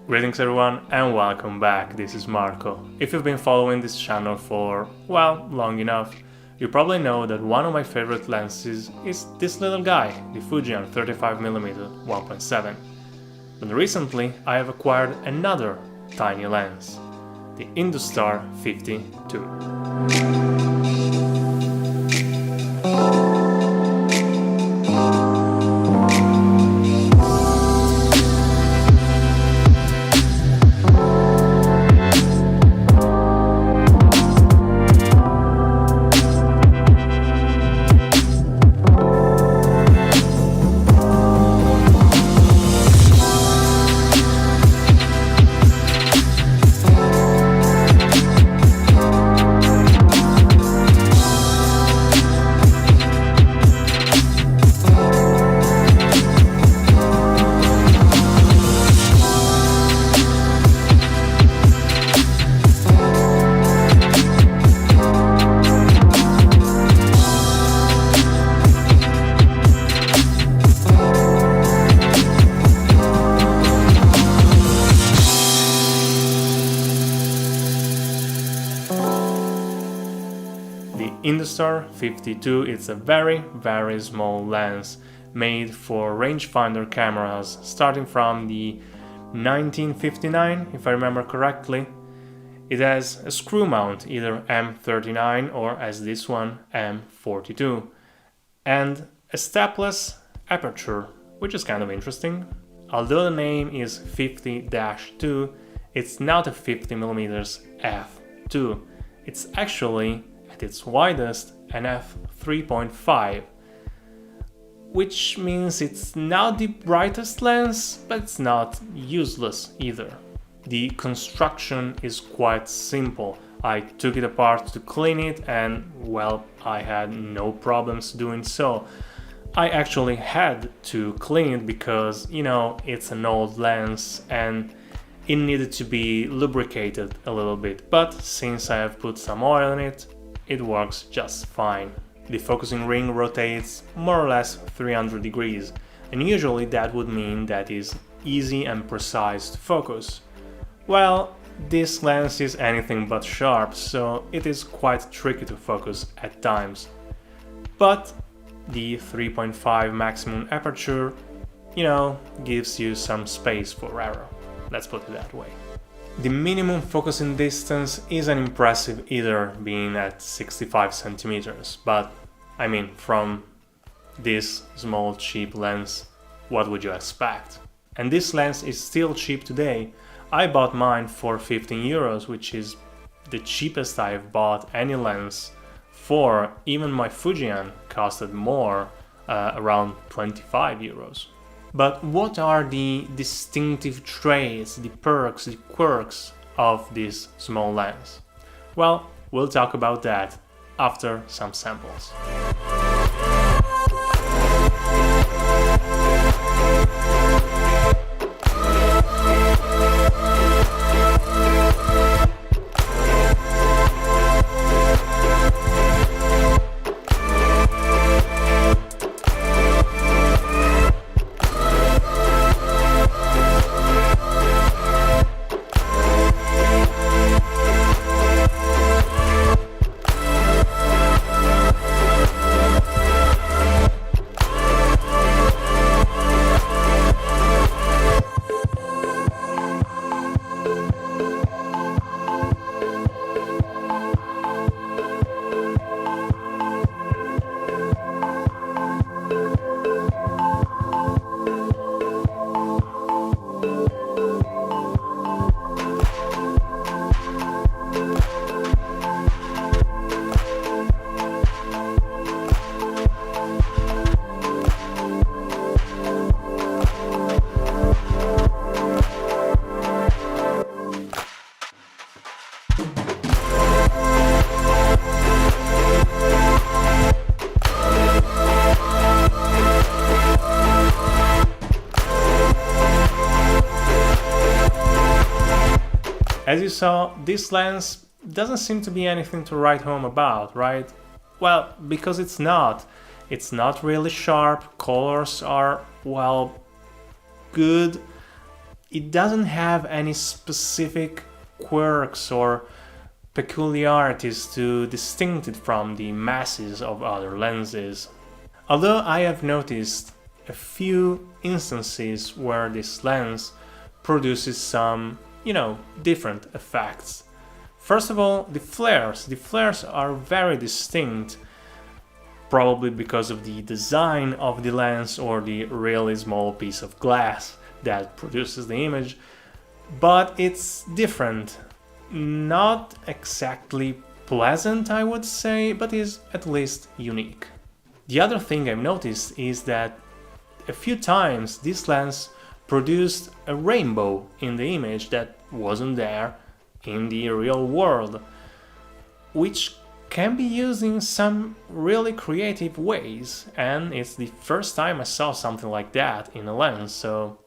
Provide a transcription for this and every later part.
Greetings everyone and welcome back, this is Marco. If you've been following this channel for, well, long enough, you probably know that one of my favorite lenses is this little guy, the Fujian 35mm 1.7. But recently I have acquired another tiny lens, the Industar 52. The Industar 52 is a very small lens made for rangefinder cameras starting from the 1959, if I remember correctly. It has a screw mount, either M39 or, as this one, M42, and a stepless aperture, which is kind of interesting. Although the name is 50-2, it's not a 50mm f2, it's actually, at its widest, an f3.5, which means it's not the brightest lens, but it's not useless either. The construction is quite simple. I took it apart to clean it and, well, I had no problems doing so. I actually had to clean it because, it's an old lens and it needed to be lubricated a little bit, but since I have put some oil in it, it works just fine. The focusing ring rotates more or less 300 degrees, and usually that would mean that is easy and precise to focus. Well, this lens is anything but sharp, so it is quite tricky to focus at times. But the 3.5 maximum aperture, gives you some space for error. Let's put it that way. The minimum focusing distance isn't impressive either, being at 65 centimeters, but I mean, from this small cheap lens, what would you expect? And this lens is still cheap today. I bought mine for 15 euros, which is the cheapest I have bought any lens for. Even my Fujian costed more, around 25 euros. But what are the distinctive traits, the perks, the quirks of this small lens? Well, we'll talk about that after some samples. As you saw, this lens doesn't seem to be anything to write home about, right? Well, because it's not. It's not really sharp, colors are, well, good. it doesn't have any specific quirks or peculiarities to distinct it from the masses of other lenses. Although I have noticed a few instances where this lens produces some, different effects. First of all, the flares. The flares are very distinct, probably because of the design of the lens or the really small piece of glass that produces the image, but it's different. Not exactly pleasant, I would say, but is at least unique. The other thing I've noticed is that a few times this lens produced a rainbow in the image that wasn't there in the real world, which can be used in some really creative ways, and it's the first time I saw something like that in a lens, so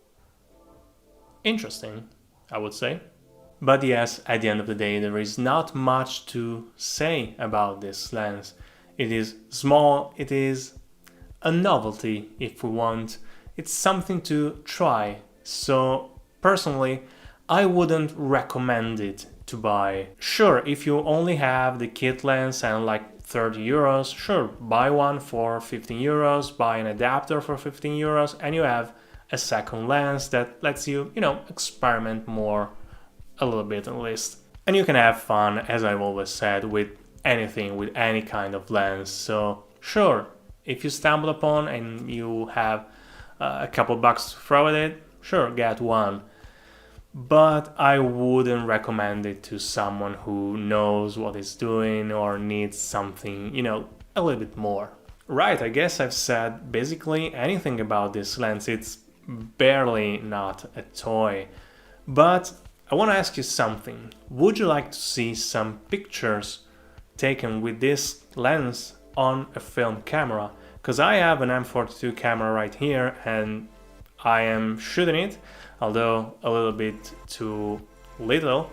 interesting, I would say. But yes, at the end of the day, there is not much to say about this lens. It is small, it is a novelty if we want, it's something to try. So personally, I wouldn't recommend it to buy. Sure, if you only have the kit lens and like 30 euros, sure, buy one for 15 euros, buy an adapter for 15 euros, and you have a second lens that lets you, experiment more, a little bit at least. And you can have fun, as I've always said, with anything, with any kind of lens. So sure, if you stumble upon and you have a couple bucks to throw at it, sure, get one. But I wouldn't recommend it to someone who knows what it's doing or needs something, a little bit more. Right, I guess I've said basically anything about this lens. It's barely not a toy. But I want to ask you something. Would you like to see some pictures taken with this lens on a film camera? Because I have an M42 camera right here and I am shooting it, although a little bit too little,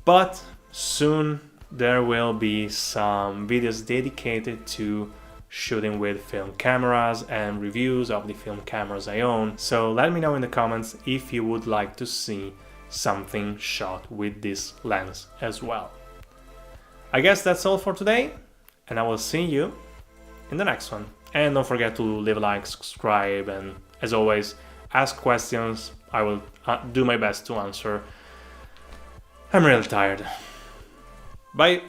but soon there will be some videos dedicated to shooting with film cameras and reviews of the film cameras I own. So let me know in the comments if you would like to see something shot with this lens as well. I guess that's all for today, and I will see you in the next one. And don't forget to leave a like, subscribe, and as always, ask questions. I will do my best to answer. I'm really tired. Bye!